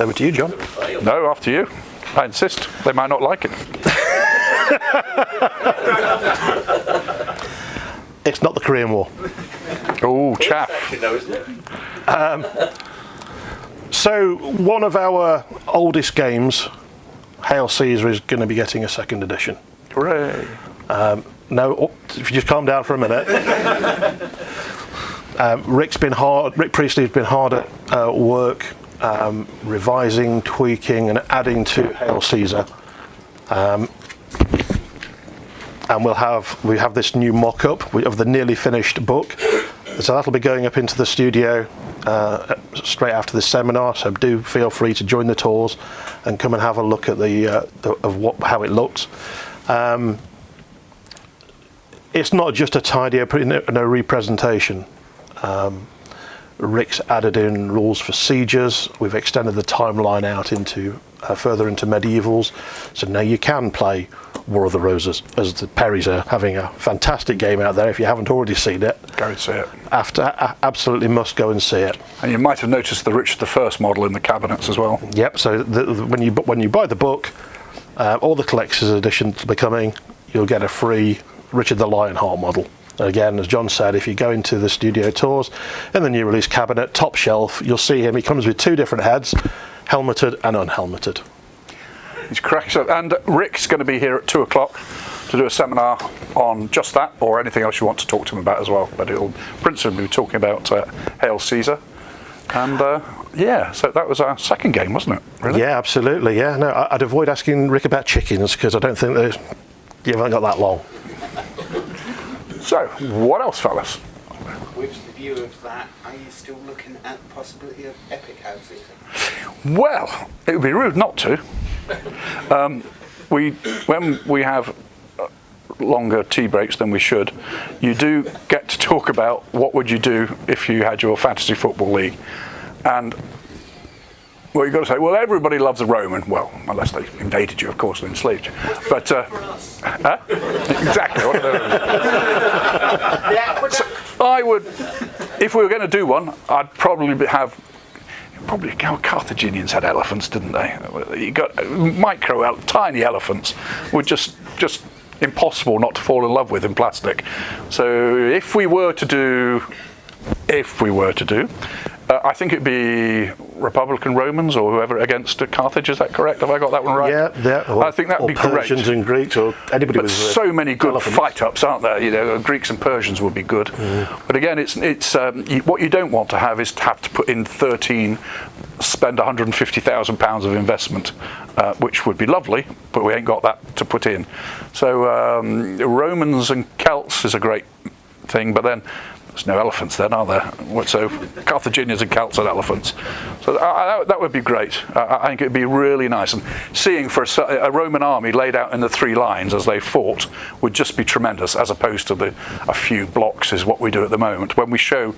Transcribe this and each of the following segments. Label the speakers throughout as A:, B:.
A: Over to you, John.
B: No, after you. I insist. They might not like it.
A: It's not the Korean War.
B: Oh, chaff.
A: So one of our oldest games, Hail Caesar, is going to be getting a second edition.
B: Hooray.
A: No, if you just calm down for a minute. Rick Priestley's been hard at work, revising, tweaking, and adding to Hail Caesar. And we have this new mock-up of the nearly finished book. So that'll be going up into the studio straight after this seminar. So do feel free to join the tours and come and have a look at how it looks. It's not just a tidy up and a representation. Rick's added in rules for sieges. We've extended the timeline out into further into medievals. So now you can play War of the Roses, as the Perrys are having a fantastic game out there. If you haven't already seen it,
B: go and see it.
A: Absolutely must go and see it.
B: And you might have noticed the Richard I model in the cabinets as well.
A: Yep. So when you buy the book, all the collector's editions will be coming. You'll get a free Richard the Lionheart model. And again, as John said, if you go into the studio tours in the new release cabinet, top shelf, you'll see him. He comes with two different heads, helmeted and unhelmeted.
B: He's cracking up. And Rick's going to be here at 2 o'clock to do a seminar on just that, or anything else you want to talk to him about as well. But it'll principally be talking about Hail Caesar. And yeah, so that was our second game, wasn't it? Really?
A: Yeah, absolutely. Yeah, no, I'd avoid asking Rick about chickens because I don't think you haven't got that long.
B: So, what else, fellas?
C: With the view of that, are you still looking at the possibility of epic houses?
B: Well, it would be rude not to. When we have longer tea breaks than we should, you do get to talk about what would you do if you had your fantasy football league. And well, you've got to say, well, everybody loves a Roman. Well, unless they invaded you, of course, and enslaved you. But exactly. One of those. So I would, if we were going to do one, I'd probably Carthaginians had elephants, didn't they? You got tiny elephants were just impossible not to fall in love with in plastic. So if we were to do, I think it'd be Republican Romans or whoever against Carthage. Is that correct? Have I got that one right?
A: Yeah.
B: I think that'd be great.
A: Persians and Greeks or anybody
B: but
A: with
B: so many good
A: elephants.
B: fight-ups, aren't there? You know, Greeks and Persians would be good. But again, it's what you don't want to have is to have to put in 13, spend £150,000 of investment, which would be lovely, but we ain't got that to put in. So Romans and Celts is a great thing, but then there's no elephants then, are there? So Carthaginians and Celts and elephants. So that would be great. I think it would be really nice. And seeing for a Roman army laid out in the three lines as they fought would just be tremendous, as opposed to a few blocks is what we do at the moment. When we show,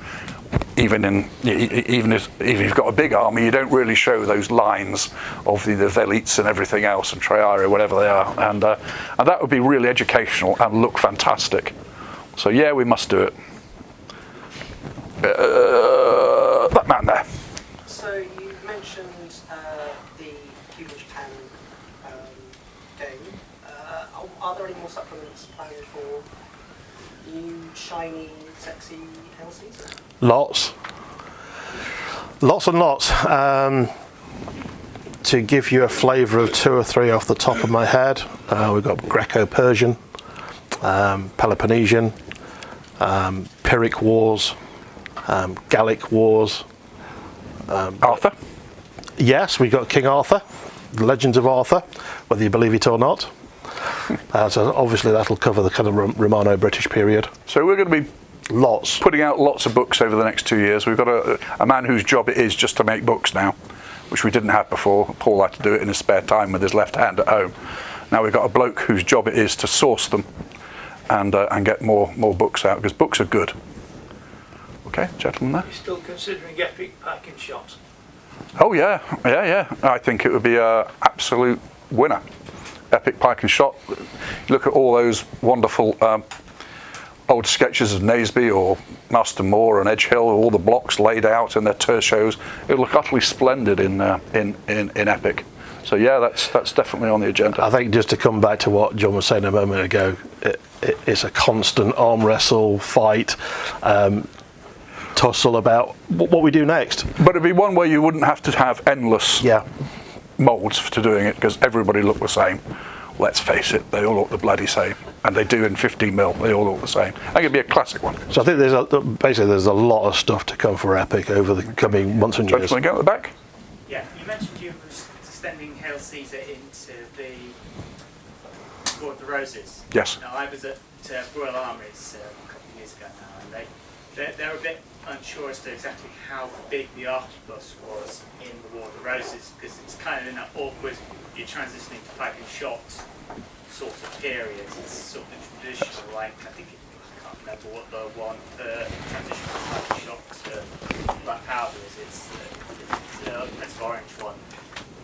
B: even if you've got a big army, you don't really show those lines of the velites and everything else and triarii, whatever they are. And that would be really educational and look fantastic. So yeah, we must do it. That man there.
D: So you've mentioned the Feudal Japan game. Are there any more supplements planned for new, shiny, sexy Hail Caesar?
A: Lots and lots. To give you a flavour of two or three off the top of my head, we've got Greco-Persian, Peloponnesian, Pyrrhic Wars, Gallic Wars.
B: Arthur?
A: Yes, we got King Arthur, the Legends of Arthur, whether you believe it or not. So obviously that'll cover the kind of Romano-British period.
B: So we're going to be
A: lots
B: putting out lots of books over the next 2 years. We've got a man whose job it is just to make books now, which we didn't have before. Paul had to do it in his spare time with his left hand at home. Now we've got a bloke whose job it is to source them and get more books out, because books are good. Okay, gentleman there.
E: Are you still considering epic packing shots?
B: Oh yeah. I think it would be an absolute winner. Epic pike and shot. Look at all those wonderful old sketches of Naseby or Master Moore and Edge Hill, all the blocks laid out and their tertios. It'll look utterly splendid in Epic. So yeah, that's definitely on the agenda.
A: I think just to come back to what John was saying a moment ago, it's a constant arm wrestle fight, tussle about what we do next.
B: But it'd be one where you wouldn't have to have endless molds for doing it, because everybody look the same. Let's face it, they all look the bloody same, and they do in 15mm. They all look the same. I think it'd be a classic one.
A: So I think there's a lot of stuff to come for Epic over the coming months and years.
B: Want to go at the back?
F: Yeah, you mentioned you were extending Hail Caesar into the War of the Roses.
B: Yes.
F: Now, I was at Royal Armouries a couple of years ago now, and they're a bit unsure as to exactly how big the arquebus was in the War of the Roses, because it's kind of in that awkward, you're transitioning to pike and shot sort of period. It's sort of the traditional, like, I can't remember what the one for transition from pike and shot to black powder is. It's the Prince of Orange one.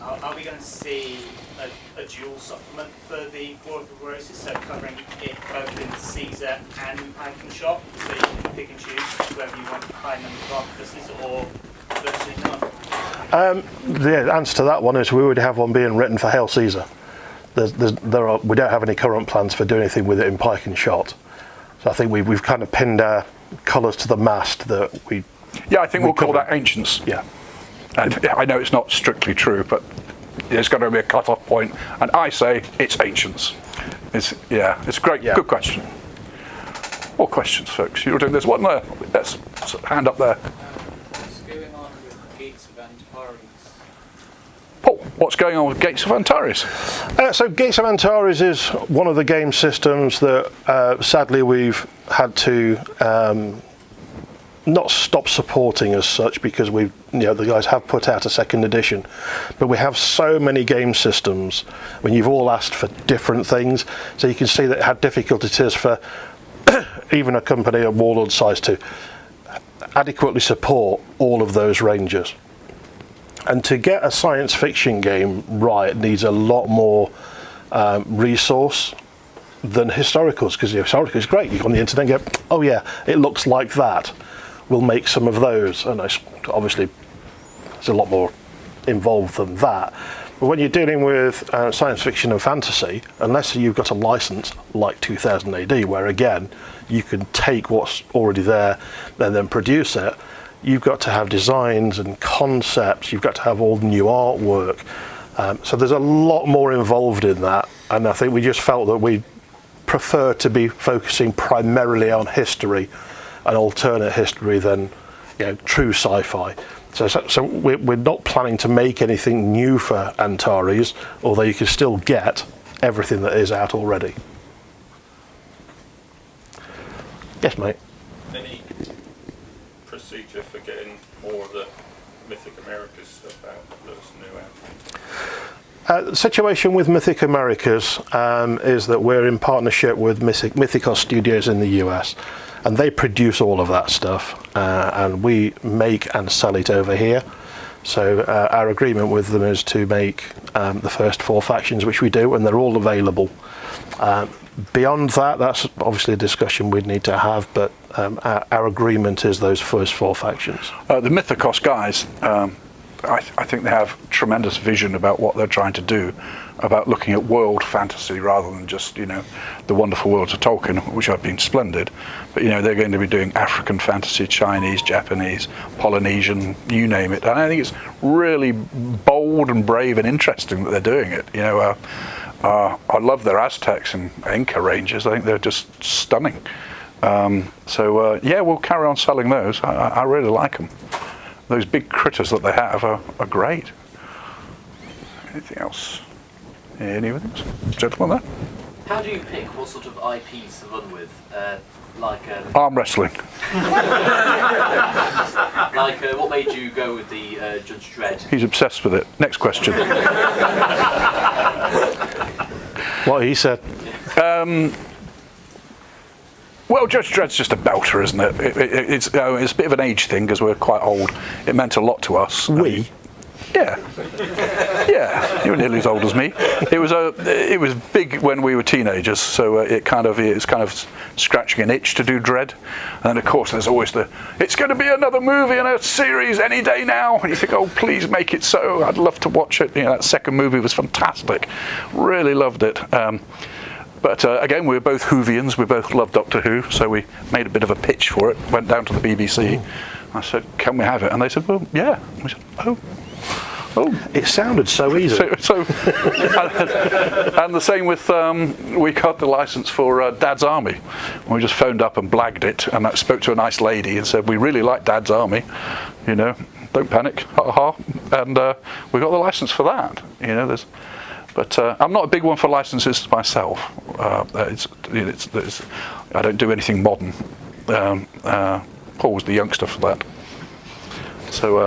F: Are we going to see a dual supplement for the War of the Roses, so covering it both in Caesar and in pike and shot, so you can pick and choose whether you want high number of arquebuses or virtually none?
A: The answer to that one is we would have one being written for Hail Caesar. We don't have any current plans for doing anything with it in pike and shot. So I think we've kind of pinned our colours to the mast that we.
B: Yeah, I think we'll call that Ancients.
A: Yeah.
B: And I know it's not strictly true, but there's got to be a cut-off point, and I say it's Ancients. It's great.
A: Yeah.
B: Good question. More questions, folks. You're doing this one there. Yes, hand up there.
G: What's going on with Gates of Antares?
B: Paul, what's going on with Gates of Antares?
A: So Gates of Antares is one of the game systems that sadly we've had to not stop supporting as such, because the guys have put out a second edition, but we have so many game systems when you've all asked for different things, so you can see that how difficult it is for even a company of Warlord size to adequately support all of those ranges. And to get a science fiction game right needs a lot more resource than historicals, because historical is great. You go on the internet and go, oh yeah, it looks like that. We'll make some of those, and obviously there's a lot more involved than that. But when you're dealing with science fiction and fantasy, unless you've got a license like 2000 AD, where again you can take what's already there and then produce it, you've got to have designs and concepts, you've got to have all the new artwork. So there's a lot more involved in that, and I think we just felt that we prefer to be focusing primarily on history and alternate history than true sci-fi. So we're not planning to make anything new for Antares, although you can still get everything that is out already. Yes, mate.
H: Any procedure for getting more of the Mythic Americas stuff out that's new out?
A: The situation with Mythic Americas is that we're in partnership with Mythicos Studios in the US, and they produce all of that stuff, and we make and sell it over here. So our agreement with them is to make the first 4 factions, which we do, and they're all available. Beyond that, that's obviously a discussion we'd need to have, but our agreement is those first 4 factions.
B: The Mythicos guys, I think they have tremendous vision about what they're trying to do, about looking at world fantasy rather than just the wonderful worlds of Tolkien, which have been splendid. But they're going to be doing African fantasy, Chinese, Japanese, Polynesian, you name it. And I think it's really bold and brave and interesting that they're doing it. I love their Aztecs and Inca ranges. I think they're just stunning. We'll carry on selling those. I really like them. Those big critters that they have are great. Anything else? Anything else? Gentleman there?
I: How do you pick what sort of IPs to run with?
B: Arm wrestling.
I: What made you go with the Judge Dredd?
B: He's obsessed with it. Next question.
A: What he said.
B: Well, Judge Dredd's just a belter, isn't it? It's a bit of an age thing because we're quite old. It meant a lot to us. Yeah, yeah, you were nearly as old as me. It was big when we were teenagers, so it's kind of scratching an itch to do Dread. And then of course there's always it's going to be another movie and a series any day now. And you think, oh, please make it so. I'd love to watch it. That second movie was fantastic. Really loved it. But again, we were both Whovians. We both loved Doctor Who, so we made a bit of a pitch for it. Went down to the BBC. I said, "Can we have it?" And they said, "Well, yeah." And we said, "Oh."
A: It sounded so easy.
B: So and the same with we got the license for Dad's Army. We just phoned up and blagged it, and I spoke to a nice lady and said, "We really like Dad's Army, don't panic, ha ha." And we got the license for that. But I'm not a big one for licenses myself. I don't do anything modern. Paul's the youngster for that. So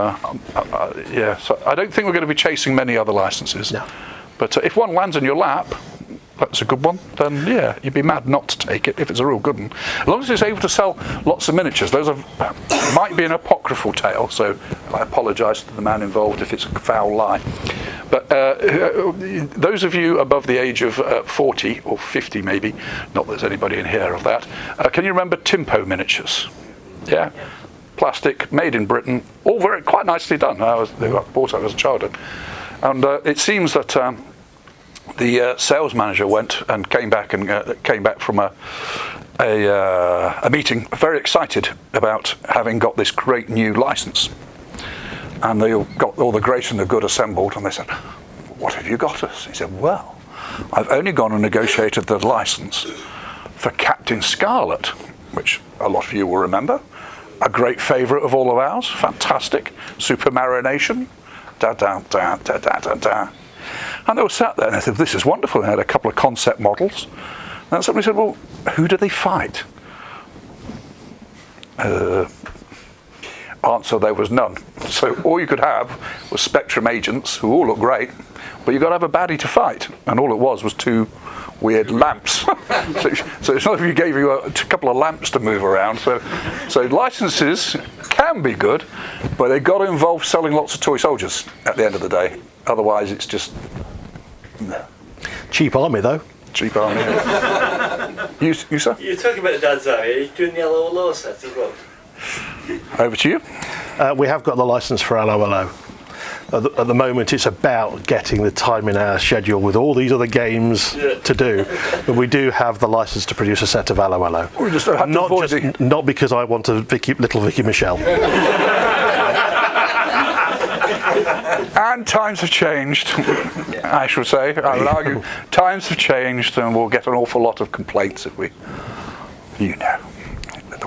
B: so I don't think we're going to be chasing many other licenses. No. But if one lands in your lap, that's a good one, then yeah, you'd be mad not to take it if it's a real good one. As long as it's able to sell lots of miniatures. Those might be an apocryphal tale, so I apologise to the man involved if it's a foul lie. But those of you above the age of 40 or 50 maybe, not that there's anybody in here of that, can you remember Timpo miniatures? Yeah? Plastic, made in Britain, all quite nicely done. They got bought out as a child. And it seems that the sales manager went and came back from a meeting very excited about having got this great new license. And they got all the great and the good assembled, and they said, "What have you got us?" He said, "Well, I've only gone and negotiated the license for Captain Scarlet," which a lot of you will remember. A great favourite of all of ours, fantastic, Supermarination, da-da-da-da-da-da-da. And they were sat there and they said, "This is wonderful." They had a couple of concept models. And then somebody said, "Well, who do they fight?" Answer, there was none. So all you could have was Spectrum agents, who all look great, but you've got to have a baddie to fight. And all it was two weird lamps. so it's not if you gave you a couple of lamps to move around. So licenses can be good, but they've got to involve selling lots of toy soldiers at the end of the day. Otherwise, it's just
A: cheap army, though.
B: Cheap army. You sir?
J: You're talking about the Dad's Army. Are you doing the LOLO set as well?
B: Over to you.
A: We have got the license for LOLO. At the moment, it's about getting the time in our schedule with all these other games to do. But we do have the license to produce a set of LOLO.
B: We just have
A: not because I want a little Vicky Michelle.
B: And times have changed, I should say. I would argue times have changed, and we'll get an awful lot of complaints if the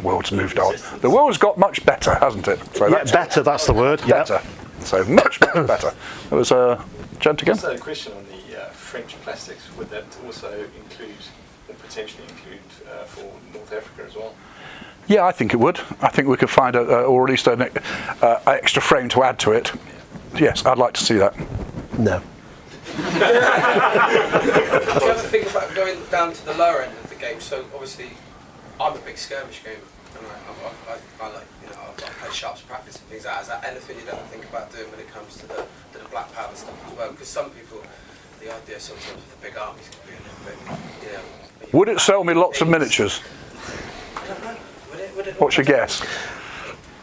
B: world's moved on. The world's got much better, hasn't it? So
A: that's the word.
B: Better. So much better. There was a gent again.
K: Also a question on the French plastics. Would that also include, or potentially include, for North Africa as well?
B: Yeah, I think it would. I think we could find or at least an extra frame to add to it. Yes, I'd like to see that.
A: No.
G: Do you ever think about going down to the lower end of the game? So obviously, I'm a big skirmish gamer, and I like, I play sharps practice and things like that. Is that anything you'd ever think about doing when it comes to the black powder stuff as well? Because some people, the idea sometimes of the big armies can be a little bit,
B: Would it sell me lots of miniatures?
G: I don't know. Would it
B: What's your guess?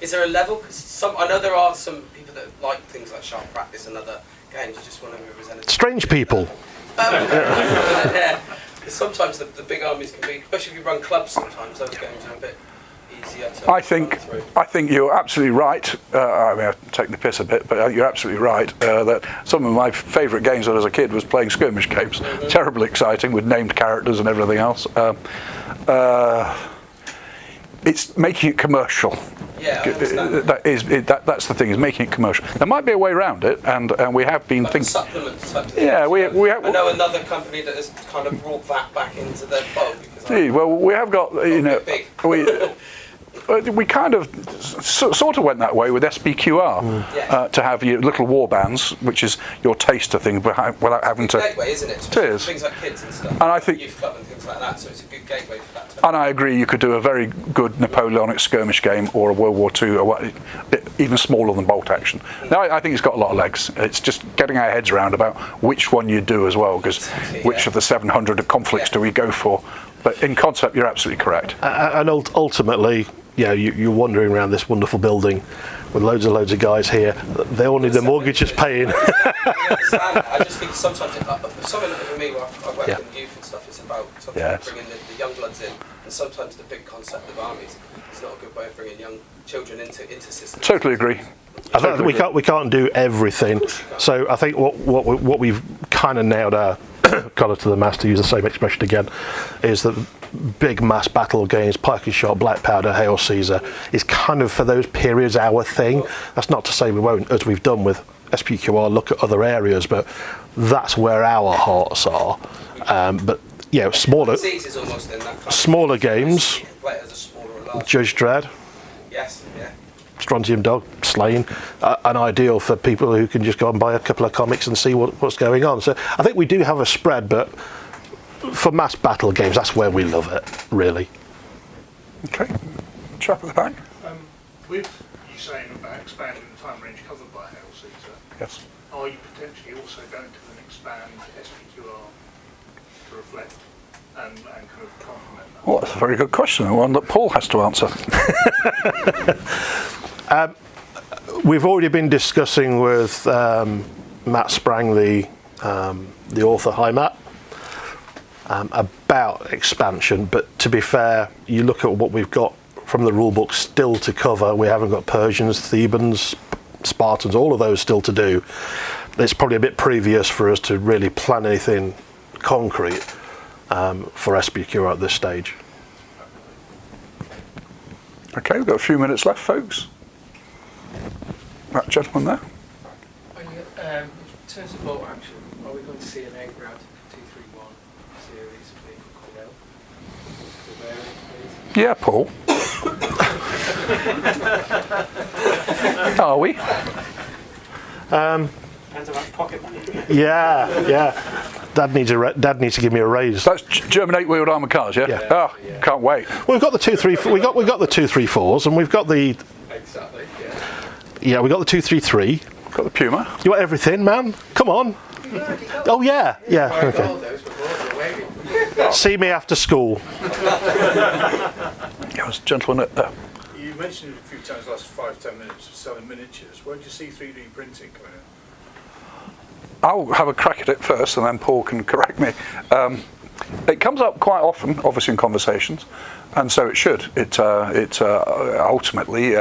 G: Is there a level? Because I know there are some people that like things like sharp practice and other games. I just wonder if there's anything.
A: Strange people.
G: Yeah. Sometimes the big armies can be, especially if you run clubs. Sometimes those games are a bit easier to
B: I think you're absolutely right. I mean, I take the piss a bit, but you're absolutely right that some of my favourite games when I was a kid was playing skirmish games. Terribly exciting with named characters and everything else. It's making it commercial.
G: Yeah, I understand.
B: That's the thing, is making it commercial. There might be a way around it, and we have been thinking.
G: Supplements.
B: Yeah, we have.
G: I know another company that has kind of brought that back into their fold.
B: Well, we have got, we kind of sort of went that way with SBQR to have your little war bands, which is your taster thing, without having to.
G: Gateway, isn't it?
B: It is.
G: Things like kids and stuff.
B: And I think
G: youth club and things like that. So it's a good gateway for that.
B: And I agree, you could do a very good Napoleonic skirmish game or a World War II, or even smaller than bolt action. Now, I think it's got a lot of legs. It's just getting our heads around about which one you do as well, because which of the 700 conflicts do we go for? But in concept, you're absolutely correct.
A: And ultimately, you're wandering around this wonderful building with loads of guys here. They all need their mortgages paying.
G: I just think sometimes, something for me, where I work in youth and stuff, it's about sometimes bringing the young bloods in, and sometimes the big concept of armies is not a good way of bringing young children into systems.
B: Totally agree.
A: I think we can't do everything. So I think what we've kind of nailed our colour to the mast, to use the same expression again, is that big mass battle games, pike and shot, black powder, Hail Caesar, is kind of for those periods our thing. That's not to say we won't, as we've done with SPQR, look at other areas, but that's where our hearts are. But smaller games, Judge Dredd, Strontium Dog, Slain, an ideal for people who can just go and buy a couple of comics and see what's going on. So I think we do have a spread, but for mass battle games, that's where we love it, really.
B: Okay, chap at the back.
E: With you saying about expanding the time range covered by Hail Caesar,
B: yes,
E: are you potentially also going to then expand SPQR to reflect and kind of complement that?
B: Well, that's a very good question, and one that Paul has to answer.
A: We've already been discussing with Matt Sprang, the author. Hi, Matt. About expansion, but to be fair, you look at what we've got from the rulebook still to cover. We haven't got Persians, Thebans, Spartans, all of those still to do. It's probably a bit previous for us to really plan anything concrete for SBQ at this stage.
B: Okay, we've got a few minutes left, folks. That gentleman there.
L: In terms of bolt action, are we going to see an 8-rad 231 series of vehicle called out, please?
B: Yeah, Paul. Are we?
D: Depends about pocket money.
A: Yeah. Dad needs to give me a raise.
B: That's German 8-wheeled armoured cars, yeah?
A: Yeah.
B: Oh, can't wait.
A: We've got the 234. We got the 234s, and we've got the.
L: Exactly.
A: Yeah, we got the 233.
B: Got the Puma.
A: You want everything, man? Come on. Oh yeah. Okay. See me after school.
B: Yeah, was gentleman at there.
E: You mentioned a few times the last 5-10 minutes of selling miniatures. Where do you see 3D printing coming in?
B: I'll have a crack at it first, and then Paul can correct me. It comes up quite often, obviously in conversations, and so it should. It ultimately,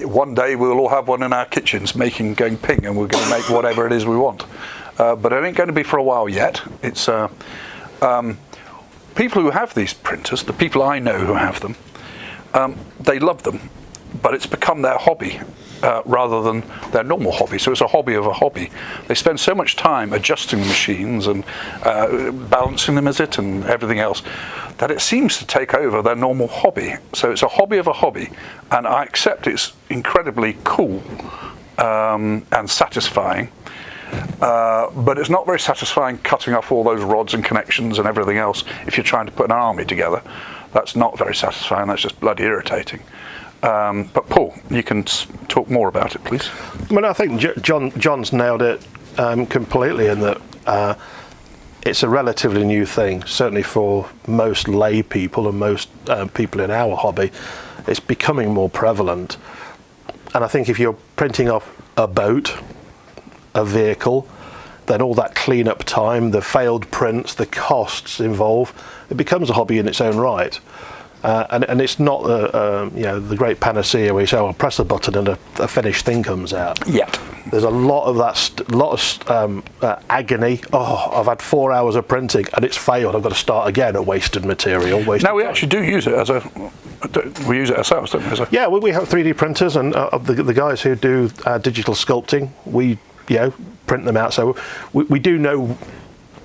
B: one day we'll all have one in our kitchens going ping, and we're going to make whatever it is we want. But it ain't going to be for a while yet. It's people who have these printers, the people I know who have them, they love them, but it's become their hobby. Rather than their normal hobby. So it's a hobby of a hobby. They spend so much time adjusting the machines and balancing them, and everything else, that it seems to take over their normal hobby. So it's a hobby of a hobby, and I accept it's incredibly cool and satisfying, but it's not very satisfying cutting off all those rods and connections and everything else if you're trying to put an army together. That's not very satisfying, that's just bloody irritating. But Paul, you can talk more about it, please.
A: Well, I think John's nailed it completely in that it's a relatively new thing, certainly for most lay people and most people in our hobby. It's becoming more prevalent. And I think if you're printing off a boat, a vehicle, then all that clean-up time, the failed prints, the costs involved, it becomes a hobby in its own right. And it's not the great panacea where you say, "Oh, press the button and a finished thing comes out."
B: Yet
A: there's a lot of that, agony. Oh, I've had 4 hours of printing and it's failed. I've got to start again. A wasted material.
B: Now we actually do use it we use it ourselves, don't we?
A: Yeah, we have 3D printers, and the guys who do digital sculpting, we print them out. So we do know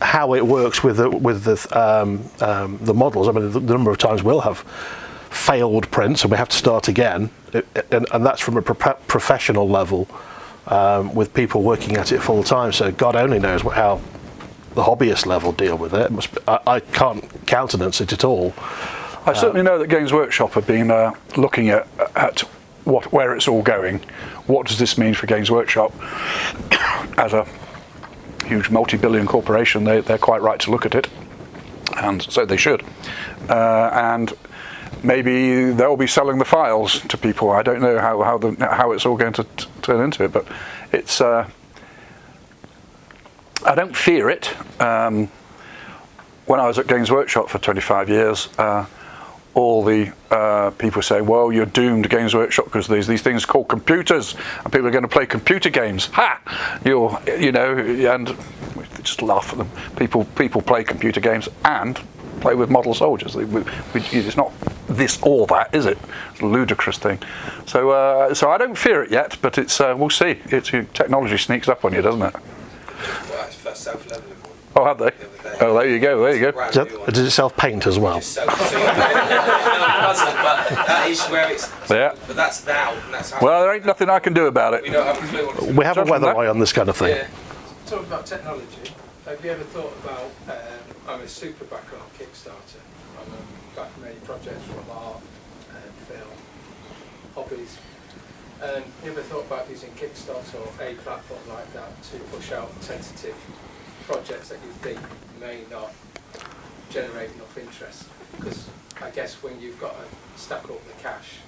A: how it works with the models. I mean, the number of times we'll have failed prints and we have to start again, and that's from a professional level, with people working at it full time. So God only knows how the hobbyist level deal with it. I can't countenance it at all.
B: I certainly know that Games Workshop have been looking at where it's all going. What does this mean for Games Workshop? As a huge multi-billion corporation, they're quite right to look at it, and so they should. And maybe they'll be selling the files to people. I don't know how it's all going to turn into it, but it's. I don't fear it. When I was at Games Workshop for 25 years, all the people say, well, you're doomed, Games Workshop, because there's these things called computers and people are going to play computer games. Ha! And we just laugh at them. People play computer games and play with model soldiers. It's not this or that, is it? It's a ludicrous thing. So I don't fear it yet, but it's we'll see. Technology sneaks up on you, doesn't it?
G: Well, it's first self-leveling one.
B: Oh, have they? Oh, there you go.
A: Does it self-paint as well?
G: But that is where it's.
B: Yeah.
G: But that's now. And that's how
B: Well, there ain't nothing I can do about it.
G: we don't have a clue what it's
A: We have a weather eye on this kind of thing.
G: Yeah.
L: Talking about technology, have you ever thought about, I'm a super backer on Kickstarter. I'm back many projects from art, film, hobbies. And you ever thought about using Kickstarter or a platform like that to push out tentative projects that you think may not generate enough interest? Because I guess when you've got to stack up the cash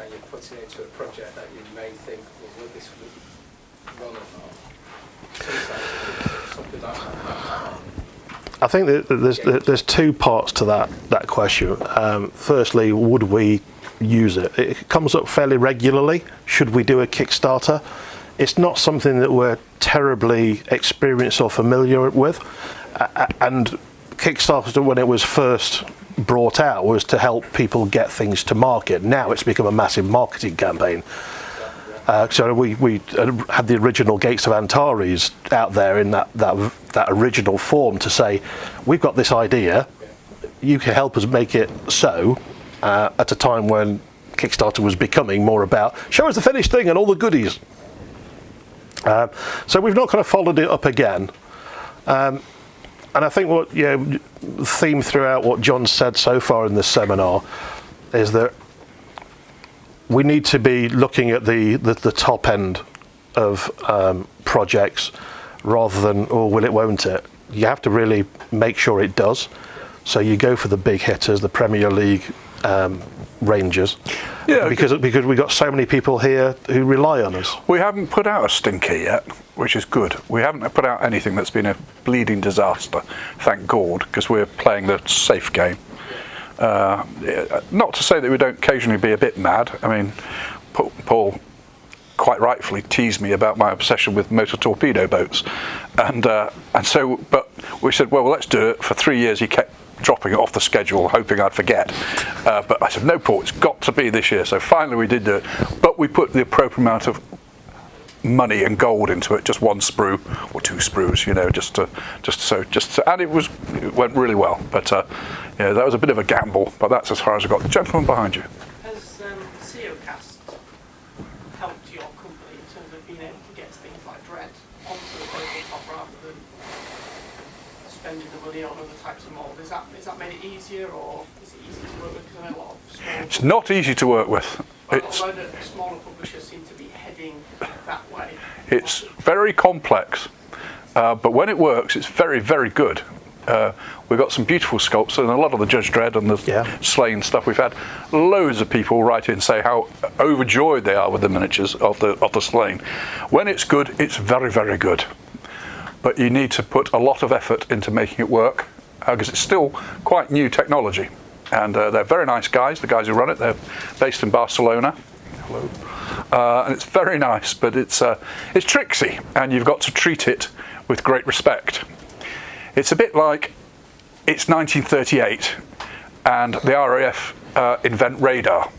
L: and you're putting it into a project that you may think, well, will this run or not? Something like that.
A: I think that there's two parts to that question. Firstly, would we use it? It comes up fairly regularly. Should we do a Kickstarter? It's not something that we're terribly experienced or familiar with. And Kickstarter, when it was first brought out, was to help people get things to market. Now it's become a massive marketing campaign. So we had the original Gates of Antares out there in that original form to say, we've got this idea, you can help us make it so, at a time when Kickstarter was becoming more about, show us the finished thing and all the goodies. So we've not kind of followed it up again. And I think what the theme throughout what John said so far in this seminar is that we need to be looking at the top end of projects rather than, oh, will it, won't it? You have to really make sure it does. So you go for the big hitters, the Premier League Rangers, because we've got so many people here who rely on us.
B: We haven't put out a stinker yet, which is good. We haven't put out anything that's been a bleeding disaster, thank God, because we're playing the safe game. Not to say that we don't occasionally be a bit mad. I mean, Paul quite rightfully teased me about my obsession with motor torpedo boats, and so, but we said, well, let's do it. For 3 years he kept dropping it off the schedule, hoping I'd forget, but I said, no, Paul, it's got to be this year. So finally we did do it, but we put the appropriate amount of money and gold into it, just one sprue or two sprues, and it went really well. But that was a bit of a gamble, but that's as far as I got. The gentleman behind you.
D: Has SEOcast helped your company in terms of being able to get things like Dread onto the tabletop rather than spending the money on other types of mould? Is that made it easier, or is it easy to work with? Because I know a lot of small.
B: It's not easy to work with.
D: Although the smaller publishers seem to be heading that way.
B: It's very complex, but when it works, it's very, very good. We've got some beautiful sculpts, and a lot of the Judge Dredd and the Slain stuff. We've had loads of people write in and say how overjoyed they are with the miniatures of the Slain. When it's good, it's very, very good. But you need to put a lot of effort into making it work, because it's still quite new technology. And they're very nice guys, the guys who run it. They're based in Barcelona. Hello. And it's very nice, but it's tricksy, and you've got to treat it with great respect. It's a bit like it's 1938, and the RAF invent radar,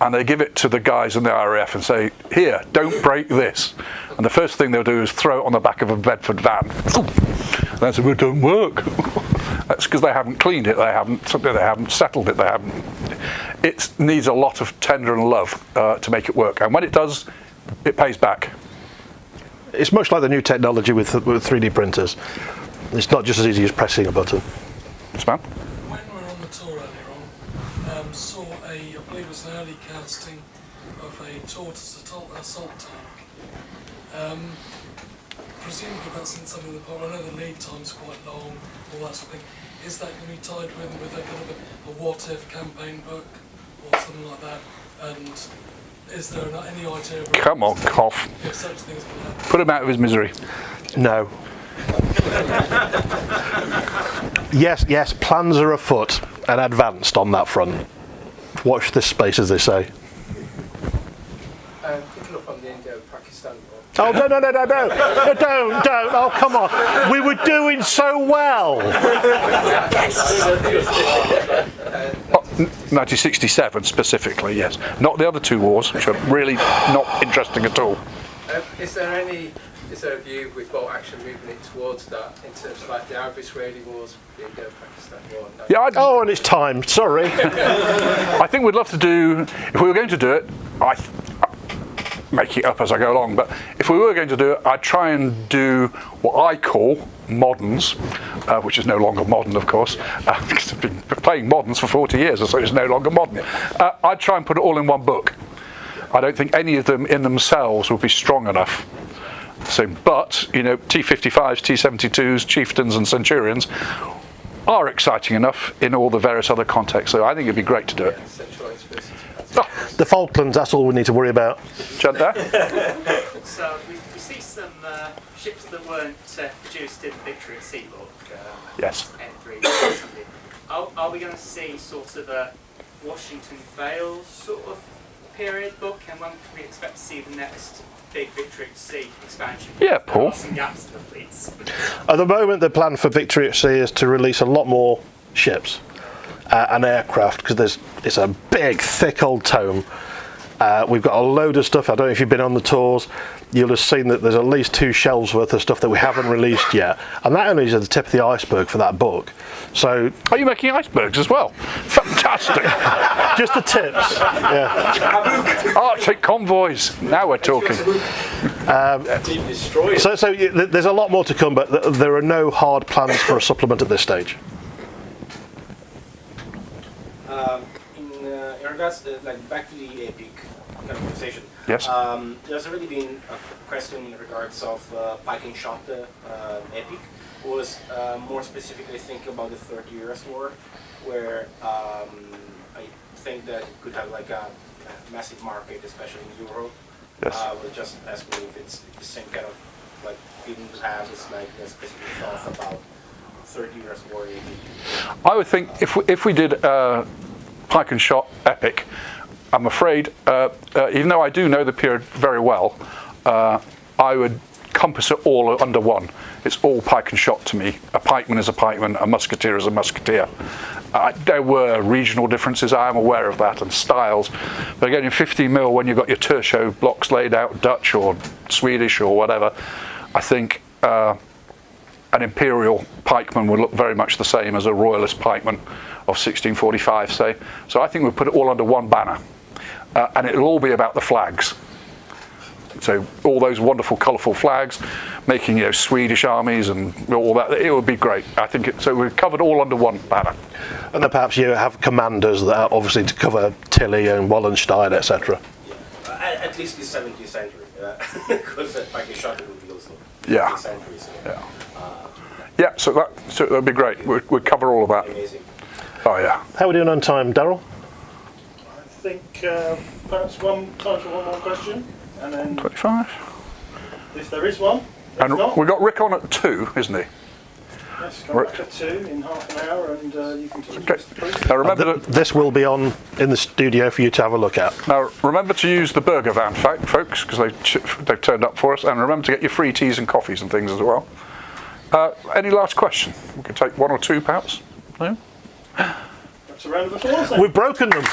B: and they give it to the guys in the RAF and say, here, don't break this. And the first thing they'll do is throw it on the back of a Bedford van. And they say, well, it don't work. That's because they haven't cleaned it, they haven't settled it, they haven't. it needs a lot of tender and love to make it work. And when it does, it pays back.
A: It's much like the new technology with 3D printers. It's not just as easy as pressing a button.
B: Yes, ma'am?
M: When we were on the tour earlier on, saw I believe it was an early casting of a tortoise assault tank. Presumably that's in something that, I know the lead time's quite long, all that sort of thing. Is that going to be tied with a kind of a what-if campaign book or something like that? And is there any idea of...
B: Come on, cough.
M: If such things can happen?
B: Put him out of his misery.
A: No. Yes, plans are afoot and advanced on that front. Watch this space, as they say.
L: Picking up on the Indo-Pakistan war.
A: Oh, no, don't. Oh, come on. We were doing so well.
B: 1967 specifically, yes. Not the other two wars, which are really not interesting at all.
L: Is there a view with bolt action moving it towards that in terms of like the Arab-Israeli wars, the Indo-Pakistan war? No.
B: Yeah,
A: oh, and it's time. Sorry.
B: I think we'd love to do, if we were going to do it, I make it up as I go along, but if we were going to do it, I'd try and do what I call moderns, which is no longer modern, of course, because I've been playing moderns for 40 years, so it's no longer modern. I'd try and put it all in one book. I don't think any of them in themselves would be strong enough. So, but, you know, T-55s, T-72s, chieftains and centurions are exciting enough in all the various other contexts, so I think it'd be great to do it.
A: The Falklands, that's all we need to worry about.
B: Judd there?
F: So we see some ships that weren't produced in Victory at Sea book.
B: Yes.
F: N3. Are we going to see sort of a Washington fails sort of period book, and when can we expect to see the next big Victory at Sea expansion?
B: Yeah, Paul.
F: There are some gaps in the fleets.
A: At the moment, the plan for Victory at Sea is to release a lot more ships and aircraft, because it's a big, thick old tome. We've got a load of stuff. I don't know if you've been on the tours. You'll have seen that there's at least 2 shelves worth of stuff that we haven't released yet, and that only is at the tip of the iceberg for that book. So,
B: are you making icebergs as well? Fantastic!
A: Just the tips. Yeah.
B: Arctic convoys. Now we're talking.
A: So there's a lot more to come, but there are no hard plans for a supplement at this stage.
N: In regards to, like, back to the Epic kind of conversation.
B: Yes.
N: There's already been a question in regards of Pike and Shot Epic. Was more specifically thinking about the 30 Years War, where I think that it could have like a massive market, especially in Europe.
B: Yes.
N: We're just asking if it's the same kind of, like, didn't have this like a specific thoughts about 30 Years War.
B: I would think if we did Pike and Shot Epic, I'm afraid, even though I do know the period very well, I would compass it all under one. It's all pike and shot to me. A pikeman is a pikeman, a musketeer is a musketeer. There were regional differences, I am aware of that, and styles. But again, in 15mm, when you've got your Tertiaux blocks laid out, Dutch or Swedish or whatever, I think an imperial pikeman would look very much the same as a royalist pikeman of 1645, say. So I think we'll put it all under one banner. And it'll all be about the flags. So all those wonderful, colourful flags, making, you know, Swedish armies and all that. It would be great. I think so. We've covered all under one banner.
A: And then perhaps you have commanders that are obviously to cover Tilly and Wallenstein, etc.
N: Yeah. At least the 17th century, because Pike and Shot would be also
B: 17th
N: century. So,
B: yeah. So that'd be great. We'd cover all of that.
N: Amazing.
B: Oh yeah.
A: How are we doing on time, Daryl?
E: I think perhaps time for one more question, and then
B: 25.
E: If there is one.
B: And we've got Rick on at 2, isn't he?
E: Yes, come back at 2 in half an hour, and you can talk to Mr. Priest.
B: Now remember
A: this will be on in the studio for you to have a look at.
B: Now remember to use the burger van, folks, because they've turned up for us, and remember to get your free teas and coffees and things as well. Any last question? We can take 1 or 2, perhaps. No.
E: That's a round of applause then.
A: We've broken them.